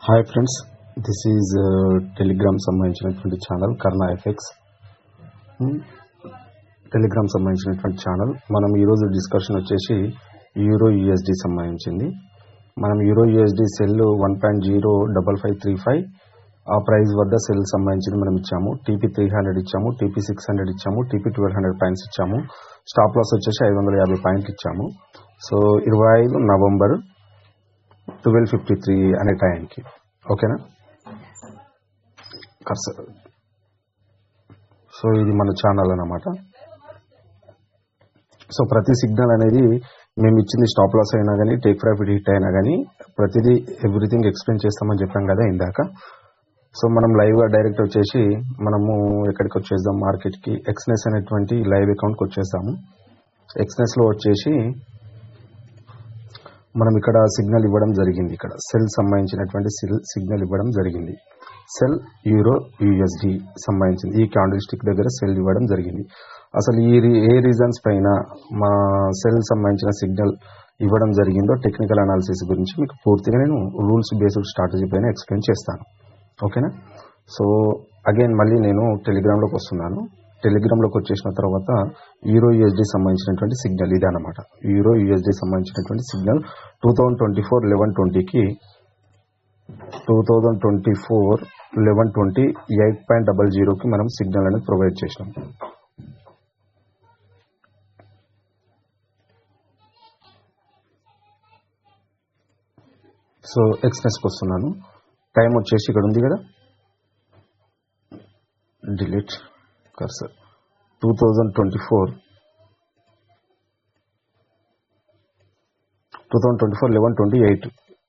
Hi friends, this is Telegram సంబంధించినటువంటి channel కర్ణ effects. Telegram సంబంధించినటువంటి channel. మనం ఈరోజు డిస్కషన్ వచ్చేసి యూరో యూఎస్డి సంబంధించింది. మనం యూరో యూఎస్డి సెల్ 1.05535 ఆ ప్రైస్ వద్ద సెల్ సంబంధించింది మనం ఇచ్చాము. టీపీ 300 ఇచ్చాము, టీపీ 600 ఇచ్చాము, టీపీ 1200 పాయింట్స్ ఇచ్చాము. స్టాప్ లాస్ వచ్చేసి 550 పాయింట్లు ఇచ్చాము. సో 25 నవంబర్ 12:53 అనే టైంకి. ఓకేనా కర్సర్. సో ఇది మన ఛానల్ అన్నమాట. సో ప్రతి సిగ్నల్ అనేది మేము ఇచ్చింది స్టాప్ లాస్ అయినా కానీ, టేక్ ప్రాఫిట్ హిట్ అయినా కానీ ప్రతిదీ ఎవ్రీథింగ్ ఎక్స్ప్లెయిన్ చేస్తామని చెప్పాం కదా ఇందాక. సో మనం లైవ్గా డైరెక్ట్ వచ్చేసి మనము ఎక్కడికి వచ్చేద్దాం, మార్కెట్కి ఎక్స్నెస్ అనేటువంటి లైవ్ అకౌంట్కి వచ్చేస్తాము. ఎక్స్నెస్లో వచ్చేసి మనం ఇక్కడ సిగ్నల్ ఇవ్వడం జరిగింది. ఇక్కడ సెల్ సంబంధించినటువంటి సిగ్నల్ ఇవ్వడం జరిగింది. సెల్ యూరో యూఎస్డి సంబంధించింది. ఈ క్యాండిల్ స్టిక్ దగ్గర సెల్ ఇవ్వడం జరిగింది. అసలు ఏ రీజన్స్ పైన మా సెల్ సంబంధించిన సిగ్నల్ ఇవ్వడం జరిగిందో టెక్నికల్ అనాలిసిస్ గురించి మీకు పూర్తిగా నేను రూల్స్ బేస్డ్ స్ట్రాటజీ పైన ఎక్స్ప్లెయిన్ చేస్తాను. ఓకేనా. సో అగైన్ మళ్ళీ నేను టెలిగ్రామ్లోకి వస్తున్నాను. టెలిగ్రామ్లోకి వచ్చేసిన తర్వాత యూరో యూఎస్డి సంబంధించినటువంటి సిగ్నల్ ఇది అనమాట. యూరో యూఎస్డి సంబంధించినటువంటి సిగ్నల్ 2024 11/20కి 2024 11/20 8.00కి మనం సిగ్నల్ అనేది ప్రొవైడ్ చేసినాం. సో ఎక్స్నెస్కి వస్తున్నాను. టైం వచ్చేసి ఇక్కడ ఉంది కదా, డిలీట్ కర్సర్. 2024 11/28.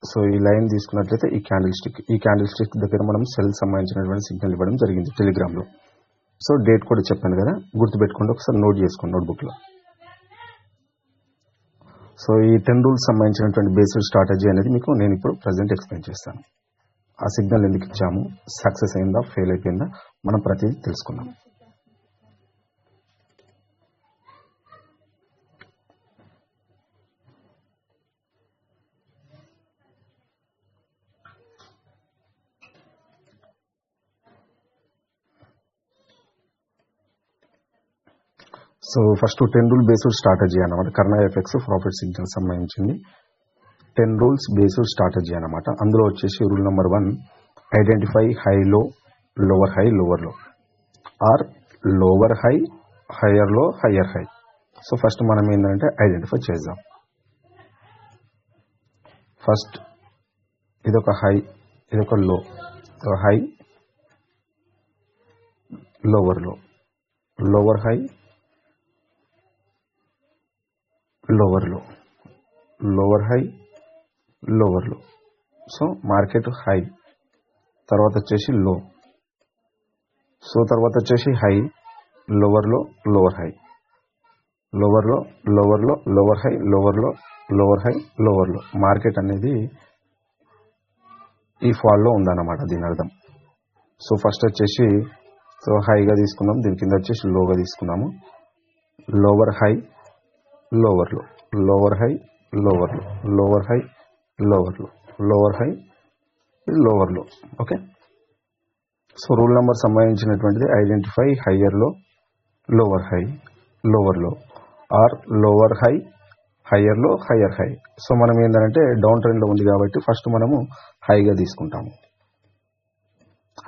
సో ఈ లైన్ తీసుకున్నట్లయితే ఈ క్యాండిల్ స్టిక్ దగ్గర మనం సెల్ సంబంధించినటువంటి సిగ్నల్ ఇవ్వడం జరిగింది టెలిగ్రామ్లో. సో డేట్ కూడా చెప్పాను కదా, గుర్తుపెట్టుకోండి, ఒకసారి నోట్ చేసుకోండి నోట్బుక్లో. సో ఈ 10 రూల్స్ సంబంధించినటువంటి బేసిక్ స్ట్రాటజీ అనేది మీకు నేను ఇప్పుడు ప్రజెంట్ ఎక్స్ప్లెయిన్ చేస్తాను. ఆ సిగ్నల్ ఎందుకు ఇచ్చాము, సక్సెస్ అయిందా, ఫెయిల్ అయిపోయిందా, మనం ప్రతిదీ తెలుసుకుందాం. So first 10 rule based strategy అన్నమాట. కర్ణ ఎఫెక్స్ ప్రాఫిట్ సిగ్నల్ సంబంధించింది 10 రూల్స్ బేస్డ్ స్ట్రాటజీ అన్నమాట. అందులో వచ్చేసి rule number 1, identify high low, lower high, lower low, or lower high, higher low, higher high. So first మనం ఏంటంటే ఐడెంటిఫై చేద్దాం. ఫస్ట్ ఇదొక high, ఇదొక low. High, lower low, lower high, lower low, lower high, lower low. So market high, తర్వాత వచ్చేసి low. So తర్వాత వచ్చేసి high, lower low, lower high, lower low, lower low, lower high, lower low, lower high, lower low. Market అనేది ఈ ఫాల్లో ఉందన్నమాట దీని అర్థం. So first వచ్చేసి సో హైగా తీసుకున్నాం, దీని కింద వచ్చేసి లోగా తీసుకున్నాము. Lower high, lower low, lower high, lower low, lower high, lower low, lower high, lower low. Okay. So rule number సంబంధించినటువంటిది identify higher low, lower high, lower low, or lower high, higher low, higher high. So మనం ఏంటంటే down trend లో ఉంది కాబట్టి first మనము హైగా తీసుకుంటాము.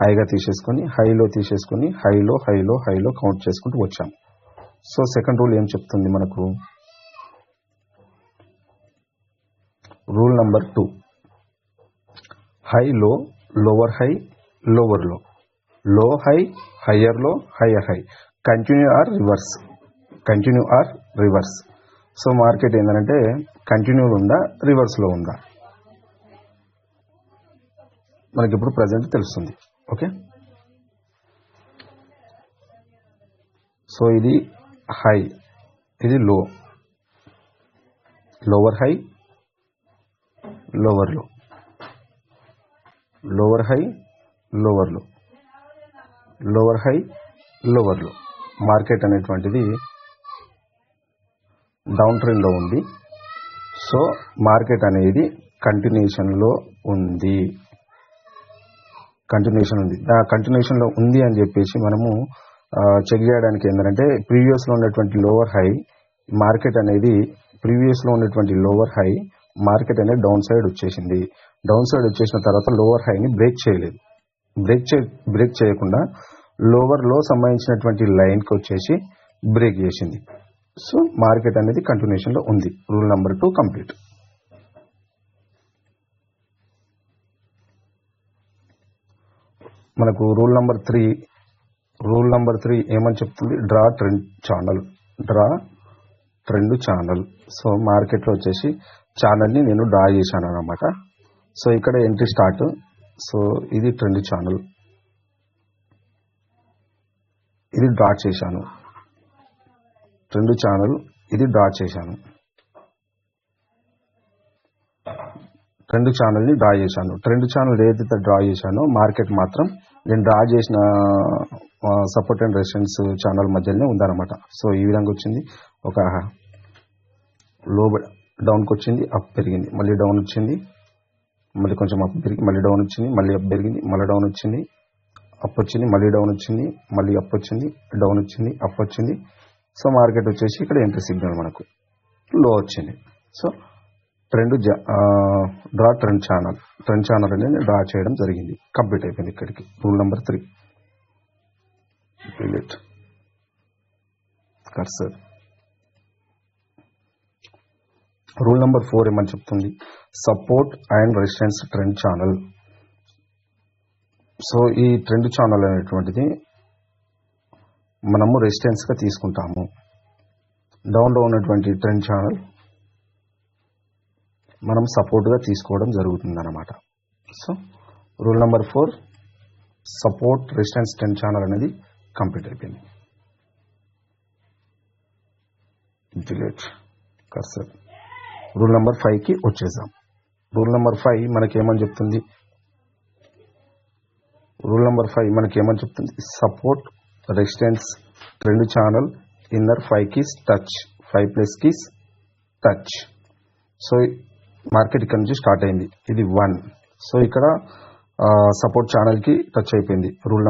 హైగా తీసేసుకొని హైలో తీసేసుకొని హైలో, హైలో, హైలో కౌంట్ చేసుకుంటూ వచ్చాము. సో సెకండ్ రూల్ ఏం చెప్తుంది మనకు, rule number 2, high low, lower high, lower లో, లో high, higher low, higher high, continue are reverse, continue are reverse. So market ఏంటంటే కంటిన్యూలో ఉందా, రివర్స్లో ఉందా మనకి ఇప్పుడు ప్రజెంట్ తెలుస్తుంది. ఓకే. సో ఇది హై, ఇది లో, lower high, lower low, lower high, lower low, lower high, lower low. Market అనేటువంటిది డౌన్ ట్రెండ్ లో ఉంది. సో మార్కెట్ అనేది కంటిన్యూషన్లో ఉంది. కంటిన్యూషన్ ఉంది. ఆ కంటిన్యూషన్లో ఉంది అని చెప్పేసి మనము చెక్ చేయడానికి ఏంటంటే ప్రీవియస్లో ఉన్నటువంటి లోవర్ హై మార్కెట్ అనేది ప్రీవియస్లో ఉన్నటువంటి లోవర్ హై మార్కెట్ అనేది డౌన్ సైడ్ వచ్చేసింది. డౌన్ సైడ్ వచ్చేసిన తర్వాత లోవర్ హైని బ్రేక్ చేయలేదు. బ్రేక్ చేయకుండా లోవర్లో సంబంధించినటువంటి లైన్కి వచ్చేసి బ్రేక్ చేసింది. సో మార్కెట్ అనేది కంటిన్యూషన్లో ఉంది. Rule number 2 complete. మనకు రూల్ నెంబర్ 3 ఏమని చెప్తుంది? Draw trend channel. సో మార్కెట్లో వచ్చేసి ఛానల్ని నేను డ్రా చేశాను అన్నమాట. సో ఇక్కడ ఎంట్రీ స్టార్ట్. సో ఇది ట్రెండ్ ఛానల్, ఇది డ్రా చేశాను. ట్రెండ్ ఛానల్ ఇది డ్రా చేశాను. ట్రెండ్ ఛానల్ని డ్రా చేశాను. ట్రెండ్ ఛానల్ ఏదైతే డ్రా చేశానో మార్కెట్ మాత్రం నేను డ్రా చేసిన సపోర్ట్ అండ్ రెసిస్టెన్స్ ఛానల్ మధ్యలోనే ఉందన్నమాట. సో ఈ విధంగా వచ్చింది. ఒక లో డౌన్కి వచ్చింది, అప్ పెరిగింది, మళ్ళీ డౌన్ వచ్చింది, మళ్ళీ కొంచెం అప్ పెరిగి మళ్ళీ డౌన్ వచ్చింది, మళ్ళీ అప్ పెరిగింది, మళ్ళీ డౌన్ వచ్చింది, అప్ వచ్చింది, మళ్ళీ డౌన్ వచ్చింది, మళ్ళీ అప్ వచ్చింది, డౌన్ వచ్చింది, అప్ వచ్చింది. సో మార్కెట్ వచ్చేసి ఇక్కడ ఎంట్రీ సిగ్నల్ మనకు లో వచ్చింది. సో డ్రా ట్రెండ్ ఛానల్ అనేది డ్రా చేయడం జరిగింది. కంప్లీట్ అయిపోయింది ఇక్కడికి. Rule number 3 delete cursor. Rule number 4 ఏమని చెప్తుంది? Support and resistance trend channel. So ఈ ట్రెండ్ ఛానల్ అనేటువంటిది మనము రెసిస్టెన్స్గా తీసుకుంటాము. డౌన్లో ఉన్నటువంటి ట్రెండ్ ఛానల్ మనం సపోర్ట్గా తీసుకోవడం జరుగుతుంది అన్నమాట. So rule number 4 support resistance trend channel అనేది కంప్లీట్ అయిపోయింది. Delete cursor. రూల్ నెంబర్ 5కి వచ్చేసాం. రూల్ నెంబర్ 5 మనకేమని చెప్తుంది? Support resistance trend channel inner 5 keys touch, 5+ keys touch. So market ఇక్కడ నుంచి స్టార్ట్ అయింది. ఇది 1. సో ఇక్కడ సపోర్ట్ ఛానల్కి టచ్ అయిపోయింది. రూల్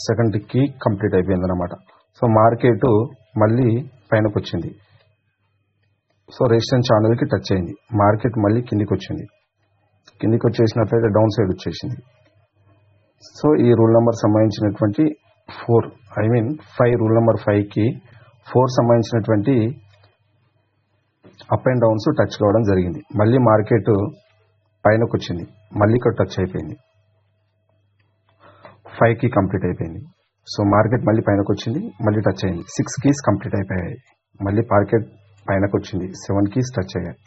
సెకండ్ కీ కంప్లీట్ అయిపోయింది అనమాట. సో మార్కెట్ మళ్ళీ పైనకు వచ్చింది. సో రెసిస్టెన్స్ ఛానల్కి టచ్ అయింది. మార్కెట్ మళ్ళీ కిందికి వచ్చింది. కిందికి వచ్చేసినట్లయితే డౌన్ సైడ్ వచ్చేసింది. సో ఈ రూల్ నెంబర్ సంబంధించినటువంటి 5 రూల్ నెంబర్ 5కి 4 సంబంధించినటువంటి అప్ అండ్ డౌన్స్ టచ్ కావడం జరిగింది. మళ్ళీ మార్కెట్ పైనకు వచ్చింది, మళ్ళీ ఇక్కడ టచ్ అయిపోయింది. 5కి కంప్లీట్ అయిపోయింది. సో మార్కెట్ మళ్ళీ పైనకు వచ్చింది, మళ్ళీ టచ్ అయింది. 6 కీస్ కంప్లీట్ అయిపోయాయి. మళ్ళీ మార్కెట్ పైనకు వచ్చింది, 7 కీస్ టచ్ అయ్యాయి.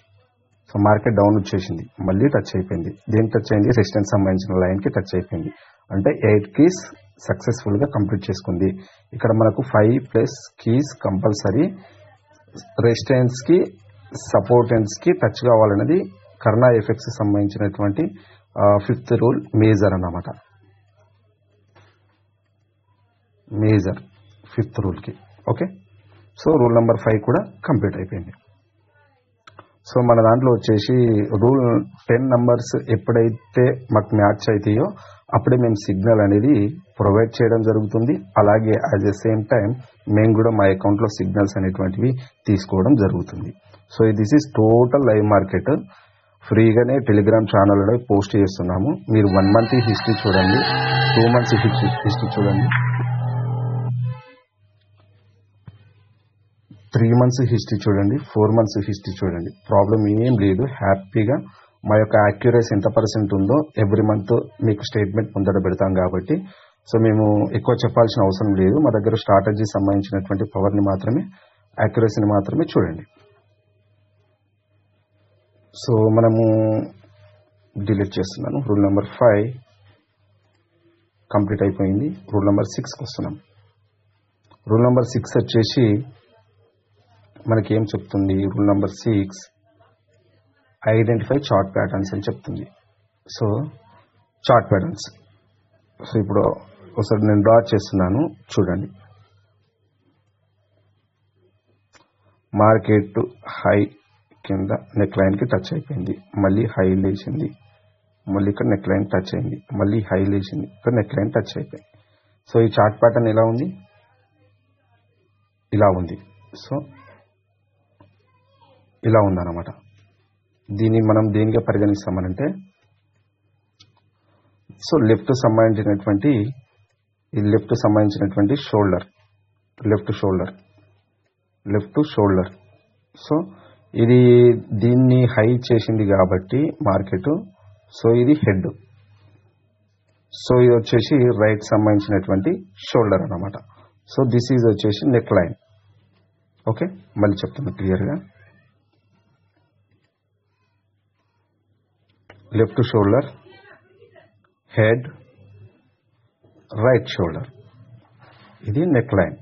సో మార్కెట్ డౌన్ వచ్చేసింది, మళ్ళీ టచ్ అయిపోయింది. దేనికి టచ్ అయింది? రెసిస్టెన్స్ సంబంధించిన లైన్కి టచ్ అయిపోయింది. అంటే 8 కీస్ సక్సెస్ఫుల్గా కంప్లీట్ చేసుకుంది. ఇక్కడ మనకు 5+ కీస్ కంపల్సరీ రెసిస్టెన్స్కి సపోర్టెన్స్కి టచ్ కావాలనేది కర్నా ఎఫెక్ట్స్ సంబంధించినటువంటి 5th రూల్ మేజర్ అన్నమాట. మేజర్ 5th రూల్కి. ఓకే. సో రూల్ నెంబర్ 5 కూడా కంప్లీట్ అయిపోయింది. సో మన దాంట్లో వచ్చేసి రూల్ 10 నంబర్స్ ఎప్పుడైతే మాకు మ్యాచ్ అవుతాయో అప్పుడే మేము సిగ్నల్ అనేది ప్రొవైడ్ చేయడం జరుగుతుంది. అలాగే అట్ ద సేమ్ టైం మేము కూడా మా అకౌంట్లో సిగ్నల్స్ అనేటువంటివి తీసుకోవడం జరుగుతుంది. So this is total live market. ఫ్రీగానే టెలిగ్రామ్ ఛానల్లో పోస్ట్ చేస్తున్నాము. మీరు 1 మంత్ హిస్టరీ చూడండి, 2 మంత్స్ హిస్టరీ చూడండి, 3 మంత్స్ హిస్టరీ చూడండి, 4 మంత్స్ హిస్టరీ చూడండి. ప్రాబ్లం ఏం లేదు. హ్యాపీగా మా యొక్క యాక్యురసీ ఎంత % ఉందో ఎవ్రీ మంత్ మీకు స్టేట్మెంట్ ముందర పెడతాం కాబట్టి సో మేము ఎక్కువ చెప్పాల్సిన అవసరం లేదు. మా దగ్గర స్ట్రాటజీ సంబంధించినటువంటి పవర్ని మాత్రమే, యాక్యురసీని మాత్రమే చూడండి. సో మనము డిలీట్ చేస్తున్నాను. రూల్ నెంబర్ 5 కంప్లీట్ అయిపోయింది. రూల్ నెంబర్ 6కి వస్తున్నాం. రూల్ నెంబర్ 6 వచ్చేసి మనకి ఏం చెప్తుంది? Rule number 6 identify chart patterns అని చెప్తుంది. So chart patterns. సో ఇప్పుడు ఒకసారి నేను డ్రా చేస్తున్నాను, చూడండి. మార్కెట్ హై కింద నెక్ లైన్కి టచ్ అయిపోయింది, మళ్ళీ హై లేచింది, మళ్ళీ ఇక్కడ నెక్ లైన్ టచ్ అయింది, మళ్ళీ హై లేచింది, ఇక్కడ నెక్ లైన్ టచ్ అయిపోయి. సో ఈ చార్ట్ ప్యాటర్న్ ఎలా ఉంది, ఇలా ఉంది. సో ఇలా ఉందన్నమాట. దీన్ని మనం దేనిగా పరిగణిస్తామనంటే, సో లెఫ్ట్ సంబంధించినటువంటి లెఫ్ట్ షోల్డర్. సో ఇది దీన్ని హై చేసింది కాబట్టి మార్కెట్. సో ఇది హెడ్. సో ఇది వచ్చేసి రైట్ సంబంధించినటువంటి షోల్డర్ అన్నమాట. సో దిస్ ఈజ్ వచ్చేసి నెక్ లైన్. ఓకే, మళ్ళీ చెప్తున్నా క్లియర్గా. Left shoulder, head, right shoulder, ఇది neck line.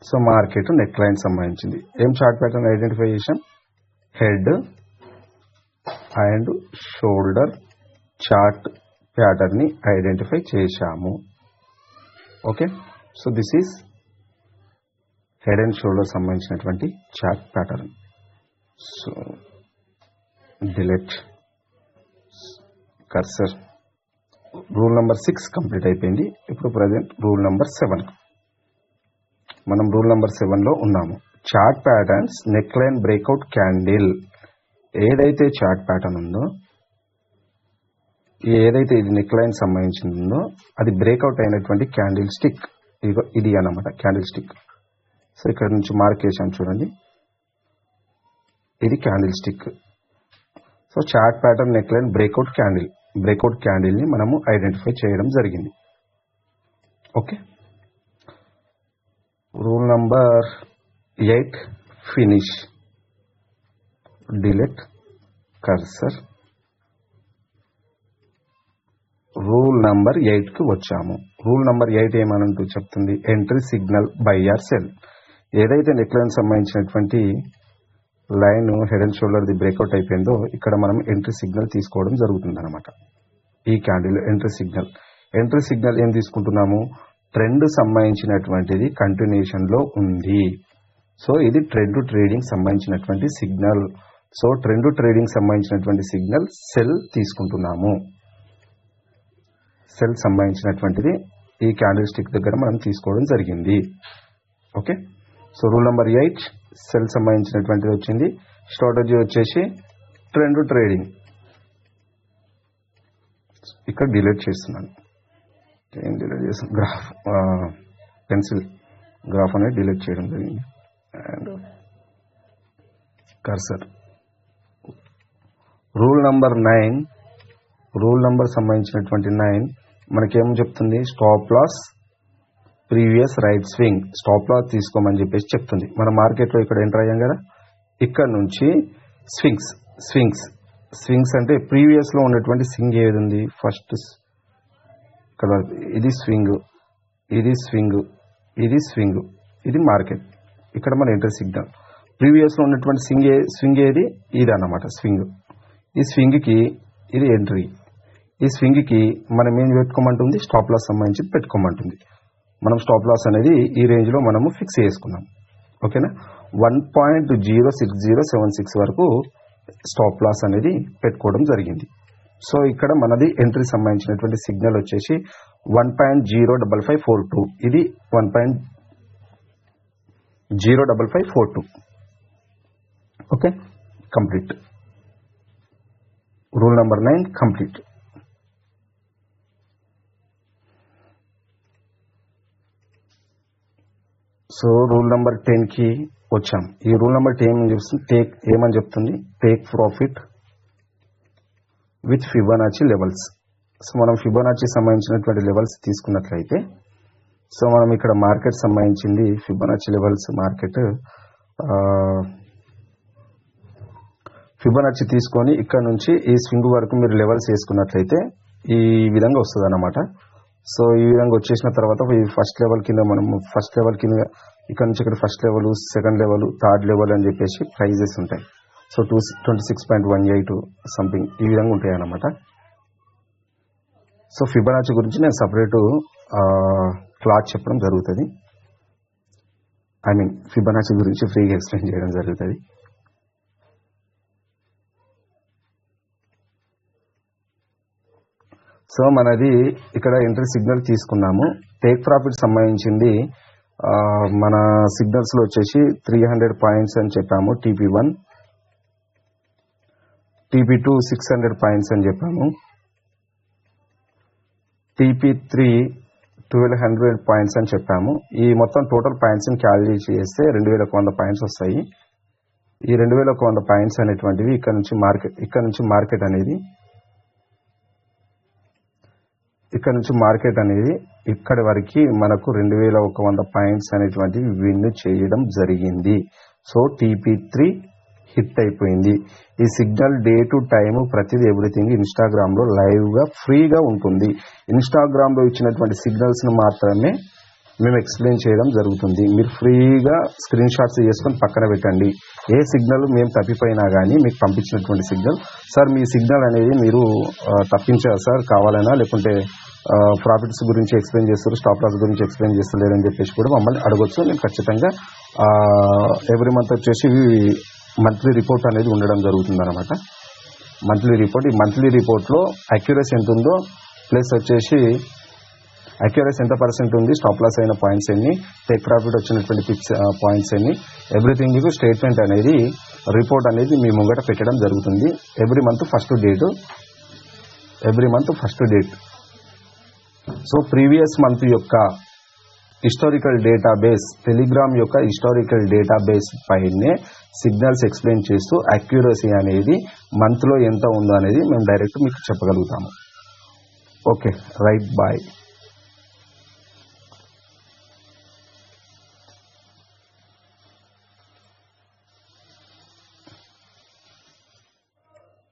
So market neck line సంబంధించింది. ఏం చార్ట్ ప్యాటర్న్ ఐడెంటిఫై చేసాం, head and shoulder chart pattern ని ఐడెంటిఫై చేశాము. Okay, so this is head and shoulder సంబంధించినటువంటి chart pattern. So delete cursor. Rule number 6 complete అయిపోయింది. ఇప్పుడు present rule number 7. మనం rule number 7లో ఉన్నాము. Chart patterns neck line breakout candle. ఏదైతే chart pattern ఉందో, ఏదైతే ఇది నెక్ లైన్ సంబంధించిందో అది బ్రేక్అవుట్ అయినటువంటి క్యాండిల్ స్టిక్ ఇది అన్నమాట, క్యాండిల్ స్టిక్. సో ఇక్కడ నుంచి మార్క్ చేసాం చూడండి, ఇది candlestick. So chart pattern neck line breakout candle ని మనము ఐడెంటిఫై చేయడం జరిగింది. Okay, rule number 8 finish. Delete cursor. Rule number 8కి వచ్చాము. రూల్ నంబర్ 8 ఏమనంటూ చెప్తుంది, entry signal buy or sell. ఏదైతే నెక్ లైన్ సంబంధించినటువంటి లైన్ హెడ్ అండ్ షోల్డర్ది బ్రేక్అవుట్ అయిపోయిందో ఇక్కడ మనం ఎంట్రీ సిగ్నల్ తీసుకోవడం జరుగుతుంది అనమాట. ఈ క్యాండిల్ ఎంట్రీ సిగ్నల్ ఏం తీసుకుంటున్నాము, ట్రెండ్ సంబంధించినటువంటిది కంటిన్యూషన్ లో ఉంది. సో ఇది ట్రెండ్ ట్రేడింగ్ సంబంధించినటువంటి సిగ్నల్. సో ట్రెండ్ ట్రేడింగ్ సంబంధించినటువంటి సిగ్నల్ సెల్ తీసుకుంటున్నాము. సెల్ సంబంధించినటువంటిది ఈ క్యాండిల్ స్టిక్ దగ్గర మనం తీసుకోవడం జరిగింది. Okay, so rule number 8 cell సంబంధించినటువంటిది వచ్చింది. స్ట్రాటజీ వచ్చేసి ట్రెండ్ ట్రేడింగ్. ఇక్కడ డిలీట్ చేస్తున్నాను. ఏం డిలీట్ చేస్తాను, గ్రాఫ్ పెన్సిల్ గ్రాఫ్ అనేది డిలీట్ చేయడం జరిగింది. And cursor. Rule number 9, rule number సంబంధించినటువంటి 9 మనకేం చెప్తుంది, stop loss previous right swing. Stop loss తీసుకోమని చెప్పేసి చెప్తుంది. మన మార్కెట్లో ఇక్కడ ఎంటర్ అయ్యాం కదా, ఇక్కడ నుంచి స్వింగ్స్ అంటే ప్రీవియస్ లో ఉన్నటువంటి స్వింగ్ ఏది ఉంది, ఫస్ట్ ఇక్కడ ఇది స్వింగ్, ఇది మార్కెట్. ఇక్కడ మన ఎంటర్ సిగ్నల్. ప్రీవియస్ లో ఉన్నటువంటి స్వింగ్ ఏది, ఇది అన్నమాట స్వింగ్. ఈ స్వింగ్ కి ఇది ఎంట్రీ. ఈ స్వింగ్ కి మనం ఏం పెట్టుకోమంటుంది, స్టాప్ లాస్ సంబంధించి పెట్టుకోమంటుంది. మనం స్టాప్ లాస్ అనేది ఈ రేంజ్ లో మనము ఫిక్స్ చేసుకున్నాం. ఓకేనా, 1.06076 వరకు స్టాప్ లాస్ అనేది పెట్టుకోవడం జరిగింది. సో ఇక్కడ మనది ఎంట్రీ సంబంధించినటువంటి సిగ్నల్ వచ్చేసి 1.05542. ఇది 1.05542. Okay, complete. Rule number 9 complete. So rule number 10 కి వచ్చాం. ఈ రూల్ నెంబర్ 10 ఏమని చెప్తుంది, take profit with Fibonacci levels. So మనం ఫిబొనాచి సంబంధించినటువంటి లెవెల్స్ తీసుకున్నట్లయితే, సో మనం ఇక్కడ మార్కెట్ సంబంధించింది ఫిబొనాచి లెవెల్స్. మార్కెట్ ఫిబొనాచి తీసుకొని ఇక్కడ నుంచి ఈ స్వింగ్ వరకు మీరు లెవెల్స్ వేసుకున్నట్లయితే ఈ విధంగా వస్తుంది అన్నమాట. సో ఈ విధంగా వచ్చేసిన తర్వాత ఈ ఫస్ట్ లెవెల్ కింద ఇక్కడ నుంచి ఇక్కడ first level, second level, third level అని చెప్పేసి ప్రైజెస్ ఉంటాయి. సో 26.18 సంథింగ్ ఈ విధంగా ఉంటాయి అన్నమాట. సో ఫిబొనాచి గురించి నేను సపరేట్ క్లాస్ చెప్పడం జరుగుతుంది. ఫిబొనాచి గురించి ఫ్రీగా ఎక్స్ప్లెయిన్ చేయడం జరుగుతుంది. సో మనది ఇక్కడ ఎంట్రీ సిగ్నల్ తీసుకున్నాము. టేక్ ప్రాఫిట్ సంబంధించింది మన సిగ్నల్స్లో వచ్చేసి 300 పాయింట్స్ అని చెప్పాము. TP1, TP2 600 పాయింట్స్ అని చెప్పాము. TP3 1200 పాయింట్స్ అని చెప్పాము. ఈ మొత్తం టోటల్ పాయింట్స్ని క్యాలిక్యులేట్ చేస్తే 2100 పాయింట్స్ వస్తాయి. ఈ 2100 పాయింట్స్ అనేటువంటివి ఇక్కడ నుంచి మార్కెట్ అనేది ఇక్కడి వరకు మనకు 2100 పాయింట్స్ అనేటువంటివి విన్ చేయడం జరిగింది. సో TP3 హిట్ అయిపోయింది. ఈ సిగ్నల్ డే టు టైమ్ ప్రతిదీ ఎవ్రీథింగ్ ఇన్స్టాగ్రామ్లో లైవ్గా ఫ్రీగా ఉంటుంది. ఇన్స్టాగ్రామ్లో ఇచ్చినటువంటి సిగ్నల్స్ను మాత్రమే మేము ఎక్స్ప్లెయిన్ చేయడం జరుగుతుంది. మీరు ఫ్రీగా స్క్రీన్ షాట్స్ చేసుకొని పక్కన పెట్టండి. ఏ సిగ్నల్ మేము తప్పిపోయినా కానీ మీకు పంపించినటువంటి సిగ్నల్, సార్ మీ సిగ్నల్ అనేది మీరు తప్పించారు సార్ కావాలన్నా, లేకుంటే ప్రాఫిట్స్ గురించి ఎక్స్ప్లెయిన్ చేస్తారు, స్టాప్ లాస్ గురించి ఎక్స్ప్లెయిన్ చేస్తలేరని చెప్పేసి కూడా మమ్మల్ని అడగొచ్చు. నేను ఖచ్చితంగా ఎవ్రీ మంత్ వచ్చేసి మంత్లీ రిపోర్ట్ అనేది ఉండడం జరుగుతుంది అనమాట. మంత్లీ రిపోర్ట్, ఈ మంత్లీ రిపోర్ట్లో అక్యురసీ ఎంత ఉందో, ప్లస్ వచ్చేసి అక్యురసీ ఎంత పర్సెంట్ ఉంది, స్టాప్ లాస్ అయిన పాయింట్స్ ఎన్ని, టేక్ ప్రాఫిట్ వచ్చినటువంటి పిక్స్ పాయింట్స్ ఎన్ని, ఎవ్రీథింగ్ స్టేట్మెంట్ అనేది రిపోర్ట్ అనేది మీ ముంగట పెట్టడం జరుగుతుంది. Every month first date. So previous month యొక్క హిస్టారికల్ డేటాబేస్, టెలిగ్రామ్ యొక్క హిస్టారికల్ డేటాబేస్ పైనే సిగ్నల్స్ ఎక్స్ప్లెయిన్ చేస్తూ అక్యురసీ అనేది మంత్లో ఎంత ఉందో అనేది మేము డైరెక్ట్ మీకు చెప్పగలుగుతాము. Okay, right, bye.